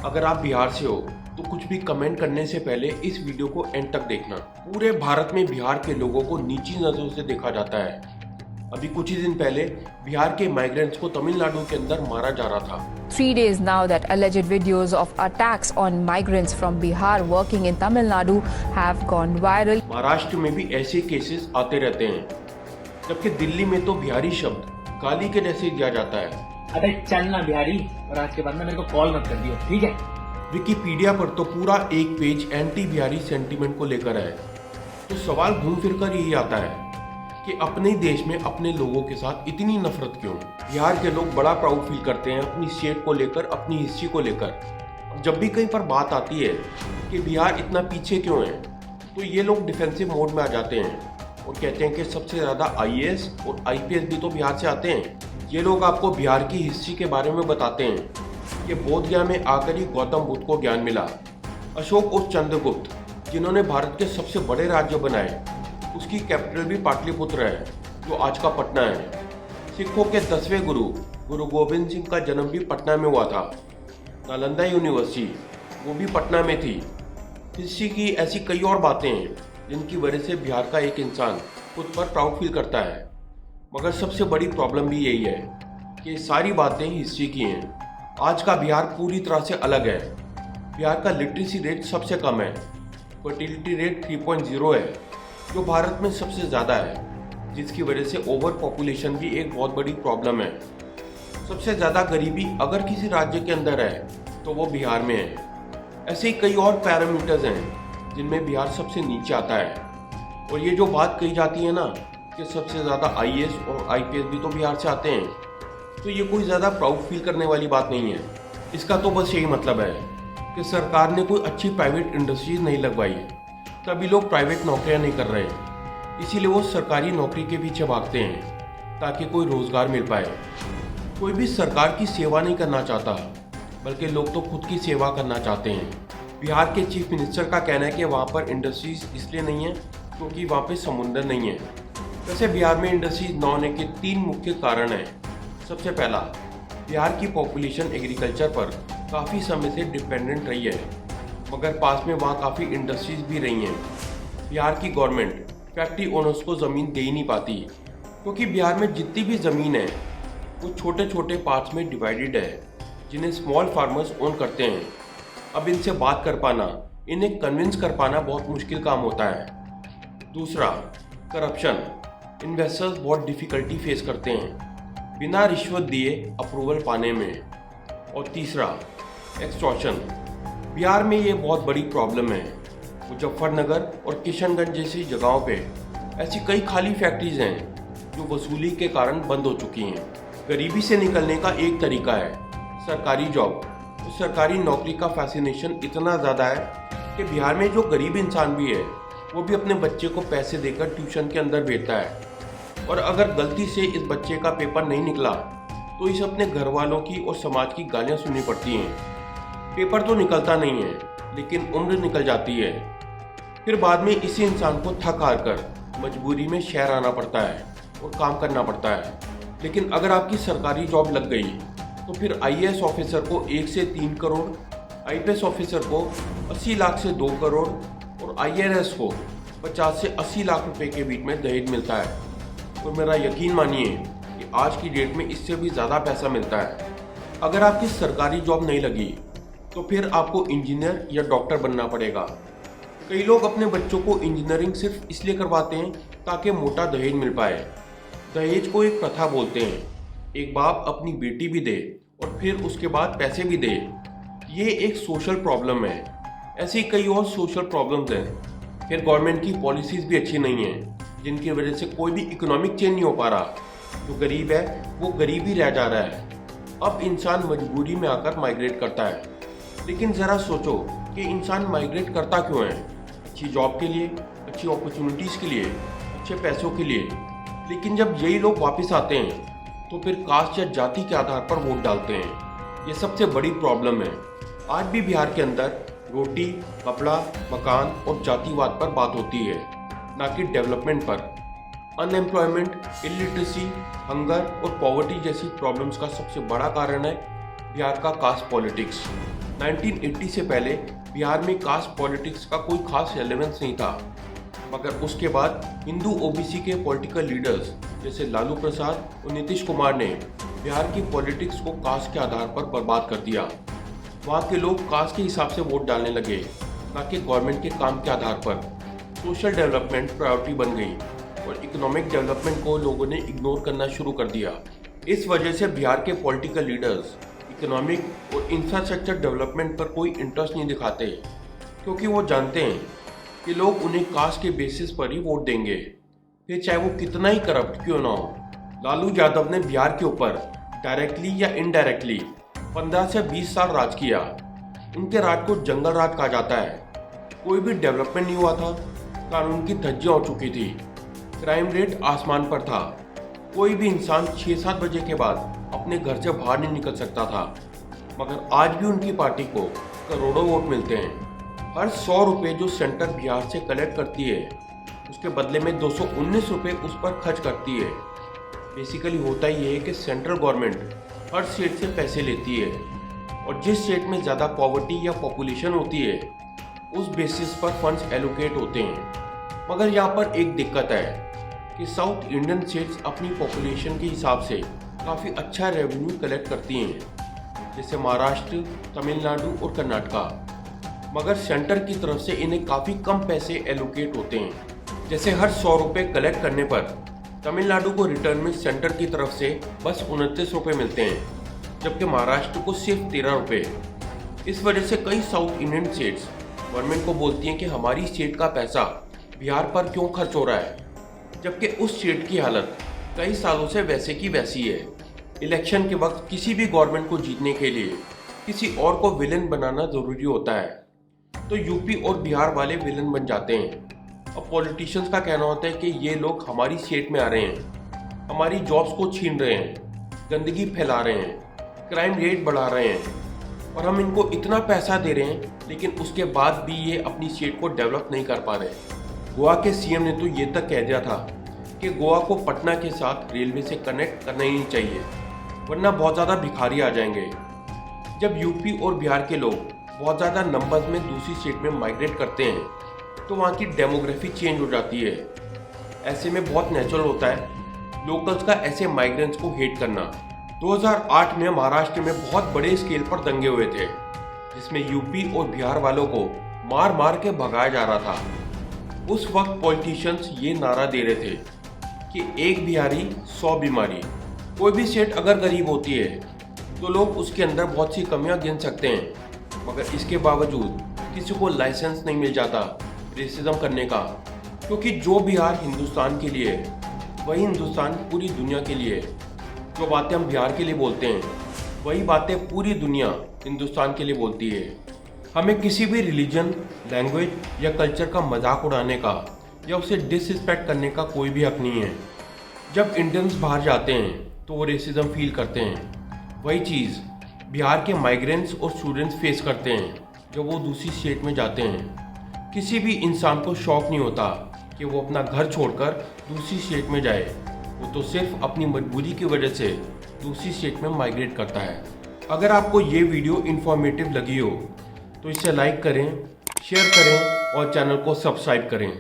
अगर आप बिहार से हो तो कुछ भी कमेंट करने से पहले इस वीडियो को एंड तक देखना। पूरे भारत में बिहार के लोगों को नीची नजरों से देखा जाता है। अभी कुछ ही दिन पहले बिहार के माइग्रेंट्स को तमिलनाडु के अंदर मारा जा रहा था। 3 days now that alleged videos of attacks on migrants from Bihar working in Tamil Nadu have gone viral. Maharashtra में भी ऐसे केसेस आते रहते हैं, जबकि दिल्ली में तो बिहारी शब्द गाली के जैसे दिया जाता है। अबे चल ना बिहारी, और आज के बाद में मेरे को कॉल मत कर दियो, ठीक है? विकिपीडिया पर तो पूरा एक पेज एंटी बिहारी सेंटीमेंट को लेकर है। तो सवाल घूम फिर कर यही आता है कि अपने ही देश में अपने लोगों के साथ इतनी नफरत क्यों? बिहार के लोग बड़ा प्राउड फील करते हैं अपनी स्टेट को लेकर, अपनी हिस्ट्री को लेकर। अब जब भी कहीं पर बात आती है कि बिहार इतना पीछे क्यों है, तो ये लोग डिफेंसिव मोड में आ जाते हैं और कहते हैं कि सबसे ज़्यादा IAS और IPS भी तो बिहार से आते हैं। ये लोग आपको बिहार की हिस्ट्री के बारे में बताते हैं कि बोधगया में आकर ही गौतम बुद्ध को ज्ञान मिला। अशोक और चंद्रगुप्त जिन्होंने भारत के सबसे बड़े राज्य बनाए, उसकी कैपिटल भी पाटलिपुत्र है, जो आज का पटना है। सिखों के 10वें गुरु गुरु गोविंद सिंह का जन्म भी पटना में हुआ था। नालंदा यूनिवर्सिटी वो भी पटना में थी। हिस्ट्री की ऐसी कई और बातें हैं जिनकी वजह से बिहार का एक इंसान खुद पर प्राउड फील करता है। मगर सबसे बड़ी प्रॉब्लम भी यही है कि ये सारी बातें हिस्ट्री की हैं। आज का बिहार पूरी तरह से अलग है। बिहार का लिटरेसी रेट सबसे कम है, फर्टिलिटी रेट 3.0 है, जो भारत में सबसे ज़्यादा है, जिसकी वजह से ओवर पॉपुलेशन भी एक बहुत बड़ी प्रॉब्लम है। सबसे ज़्यादा गरीबी अगर किसी राज्य के अंदर है तो वो बिहार में है। ऐसे ही कई और पैरामीटर्स हैं जिनमें बिहार सबसे नीचे आता है। और ये जो बात कही जाती है ना कि सबसे ज़्यादा IAS और IPS भी तो बिहार से आते हैं, तो ये कोई ज़्यादा प्राउड फील करने वाली बात नहीं है। इसका तो बस यही मतलब है कि सरकार ने कोई अच्छी प्राइवेट इंडस्ट्रीज नहीं लगवाई है, तभी लोग प्राइवेट नौकरियां नहीं कर रहे हैं। इसीलिए वो सरकारी नौकरी के पीछे भागते हैं ताकि कोई रोज़गार मिल पाए। कोई भी सरकार की सेवा नहीं करना चाहता, बल्कि लोग तो खुद की सेवा करना चाहते हैं। बिहार के चीफ मिनिस्टर का कहना है कि वहाँ पर इंडस्ट्रीज इसलिए नहीं है क्योंकि वहाँ पे समुंदर नहीं है। वैसे बिहार में इंडस्ट्रीज न होने के 3 मुख्य कारण हैं। सबसे पहला, बिहार की पॉपुलेशन एग्रीकल्चर पर काफ़ी समय से डिपेंडेंट रही है, मगर पास में वहाँ काफ़ी इंडस्ट्रीज भी रही हैं। बिहार की गवर्नमेंट फैक्ट्री ओनर्स को ज़मीन दे ही नहीं पाती, क्योंकि बिहार में जितनी भी ज़मीन है वो छोटे छोटे पार्ट्स में डिवाइडेड है, जिन्हें स्मॉल फार्मर्स ओन करते हैं। अब इनसे बात कर पाना, इन्हें कन्विंस कर पाना बहुत मुश्किल काम होता है। दूसरा, करप्शन। इन्वेस्टर्स बहुत डिफ़िकल्टी फेस करते हैं बिना रिश्वत दिए अप्रूवल पाने में। और तीसरा, एक्सटॉर्शन। बिहार में ये बहुत बड़ी प्रॉब्लम है। मुजफ्फरनगर और किशनगंज जैसी जगहों पे ऐसी कई खाली फैक्ट्रीज हैं जो वसूली के कारण बंद हो चुकी हैं। गरीबी से निकलने का एक तरीका है सरकारी जॉब। उस सरकारी नौकरी का फैसिनेशन इतना ज़्यादा है कि बिहार में जो गरीब इंसान भी है वो भी अपने बच्चे को पैसे देकर ट्यूशन के अंदर भेजता है। और अगर गलती से इस बच्चे का पेपर नहीं निकला तो इसे अपने घर वालों की और समाज की गालियाँ सुननी पड़ती हैं। पेपर तो निकलता नहीं है, लेकिन उम्र निकल जाती है। फिर बाद में इसी इंसान को थक हार कर मजबूरी में शहर आना पड़ता है और काम करना पड़ता है। लेकिन अगर आपकी सरकारी जॉब लग गई तो फिर IAS ऑफिसर को 1 से 3 करोड़, IPS ऑफिसर को 80 लाख से 2 करोड़ और IRS को 50 से 80 लाख रुपए के बीच में दहेज मिलता है। और मेरा यकीन मानिए कि आज की डेट में इससे भी ज़्यादा पैसा मिलता है। अगर आपकी सरकारी जॉब नहीं लगी तो फिर आपको इंजीनियर या डॉक्टर बनना पड़ेगा। कई लोग अपने बच्चों को इंजीनियरिंग सिर्फ इसलिए करवाते हैं ताकि मोटा दहेज मिल पाए। दहेज को एक प्रथा बोलते हैं। एक बाप अपनी बेटी भी दे और फिर उसके बाद पैसे भी दे। ये एक सोशल प्रॉब्लम है। ऐसी कई और सोशल प्रॉब्लम्स हैं। फिर गवर्नमेंट की पॉलिसीज़ भी अच्छी नहीं हैं, जिनकी वजह से कोई भी इकोनॉमिक चेंज नहीं हो पा रहा। जो गरीब है वो गरीब ही रह जा रहा है। अब इंसान मजबूरी में आकर माइग्रेट करता है। लेकिन ज़रा सोचो कि इंसान माइग्रेट करता क्यों है? अच्छी जॉब के लिए, अच्छी अपॉर्चुनिटीज़ के लिए, अच्छे पैसों के लिए। लेकिन जब यही लोग वापस आते हैं तो फिर कास्ट या जाति के आधार पर वोट डालते हैं। ये सबसे बड़ी प्रॉब्लम है। आज भी बिहार के अंदर रोटी, कपड़ा, मकान और जातिवाद पर बात होती है, ना कि डेवलपमेंट पर। अनएम्प्लॉयमेंट, इलिटरेसी, हंगर और पॉवर्टी जैसी प्रॉब्लम्स का सबसे बड़ा कारण है बिहार का कास्ट पॉलिटिक्स। 1980 से पहले बिहार में कास्ट पॉलिटिक्स का कोई खास रेलेवेंस नहीं था, मगर उसके बाद हिंदू ओबीसी के पॉलिटिकल लीडर्स जैसे लालू प्रसाद और नीतीश कुमार ने बिहार की पॉलिटिक्स को कास्ट के आधार पर बर्बाद कर दिया। वहाँ के लोग कास्ट के हिसाब से वोट डालने लगे, न कि गवर्नमेंट के काम के आधार पर। सोशल डेवलपमेंट प्रायोरिटी बन गई और इकोनॉमिक डेवलपमेंट को लोगों ने इग्नोर करना शुरू कर दिया। इस वजह से बिहार के पॉलिटिकल लीडर्स इकोनॉमिक और इंफ्रास्ट्रक्चर डेवलपमेंट पर कोई इंटरेस्ट नहीं दिखाते, क्योंकि वो जानते हैं कि लोग उन्हें कास्ट के बेसिस पर ही वोट देंगे, फिर चाहे वो कितना ही करप्ट क्यों ना हो। लालू यादव ने बिहार के ऊपर डायरेक्टली या इनडायरेक्टली 15 से 20 साल राज किया। उनके राज को जंगल राज कहा जाता है। कोई भी डेवलपमेंट नहीं हुआ था, कानून की धज्जियां उड़ चुकी थी, क्राइम रेट आसमान पर था। कोई भी इंसान 6-7 बजे के बाद अपने घर से बाहर नहीं निकल सकता था, मगर आज भी उनकी पार्टी को करोड़ों वोट मिलते हैं। हर 100 रुपये जो सेंटर बिहार से कलेक्ट करती है, उसके बदले में 219 रुपये उस पर खर्च करती है। बेसिकली होता ही है कि सेंट्रल गवर्नमेंट हर स्टेट से पैसे लेती है और जिस स्टेट में ज़्यादा पॉवर्टी या पॉपुलेशन होती है, उस बेसिस पर फंड्स एलोकेट होते हैं। मगर यहाँ पर एक दिक्कत है कि साउथ इंडियन स्टेट्स अपनी पॉपुलेशन के हिसाब से काफ़ी अच्छा रेवेन्यू कलेक्ट करती हैं, जैसे महाराष्ट्र, तमिलनाडु और कर्नाटका। मगर सेंटर की तरफ से इन्हें काफ़ी कम पैसे एलोकेट होते हैं। जैसे हर 100 रुपये कलेक्ट करने पर तमिलनाडु को रिटर्न में सेंटर की तरफ से बस 29 रुपये मिलते हैं, जबकि महाराष्ट्र को सिर्फ 13 रुपये। इस वजह से कई साउथ इंडियन स्टेट्स गवर्नमेंट को बोलती हैं कि हमारी स्टेट का पैसा बिहार पर क्यों खर्च हो रहा है, जबकि उस स्टेट की हालत कई सालों से वैसे की वैसी है। इलेक्शन के वक्त किसी भी गवर्नमेंट को जीतने के लिए किसी और को विलेन बनाना ज़रूरी होता है, तो यूपी और बिहार वाले विलन बन जाते हैं। अब पॉलिटिशियंस का कहना होता है कि ये लोग हमारी स्टेट में आ रहे हैं, हमारी जॉब्स को छीन रहे हैं, गंदगी फैला रहे हैं, क्राइम रेट बढ़ा रहे हैं और हम इनको इतना पैसा दे रहे हैं, लेकिन उसके बाद भी ये अपनी स्टेट को डेवलप नहीं कर पा रहे। गोवा के सीएम ने तो ये तक कह दिया था कि गोवा को पटना के साथ रेलवे से कनेक्ट करना ही नहीं चाहिए, वरना बहुत ज़्यादा भिखारी आ जाएंगे। जब यूपी और बिहार के लोग बहुत ज़्यादा नंबर्स में दूसरी स्टेट में माइग्रेट करते हैं, तो वहाँ की डेमोग्राफी चेंज हो जाती है। ऐसे में बहुत नेचुरल होता है लोकल्स का ऐसे माइग्रेंट्स को हेट करना। 2008 में महाराष्ट्र में बहुत बड़े स्केल पर दंगे हुए थे, जिसमें यूपी और बिहार वालों को मार मार के भगाया जा रहा था। उस वक्त पॉलिटिशियंस ये नारा दे रहे थे कि एक बिहारी 100 बीमारी। कोई भी स्टेट अगर गरीब होती है तो लोग उसके अंदर बहुत सी कमियां गिन सकते हैं, मगर इसके बावजूद किसी को लाइसेंस नहीं मिल जाता रेसिज्म करने का, क्योंकि जो बिहार हिंदुस्तान के लिए है, वही हिंदुस्तान पूरी दुनिया के लिए है। जो बातें हम बिहार के लिए बोलते हैं, वही बातें पूरी दुनिया हिंदुस्तान के लिए बोलती है। हमें किसी भी रिलीजन, लैंग्वेज या कल्चर का मजाक उड़ाने का या उसे डिसरिस्पेक्ट करने का कोई भी हक नहीं है। जब इंडियंस बाहर जाते हैं तो वो रेसिज्म फील करते हैं। वही चीज़ बिहार के माइग्रेंट्स और स्टूडेंट्स फेस करते हैं जब वो दूसरी स्टेट में जाते हैं। किसी भी इंसान को शौक नहीं होता कि वो अपना घर छोड़कर दूसरी स्टेट में जाए, वो तो सिर्फ अपनी मजबूरी की वजह से दूसरी स्टेट में माइग्रेट करता है। अगर आपको ये वीडियो इन्फॉर्मेटिव लगी हो तो इसे लाइक करें, शेयर करें और चैनल को सब्सक्राइब करें।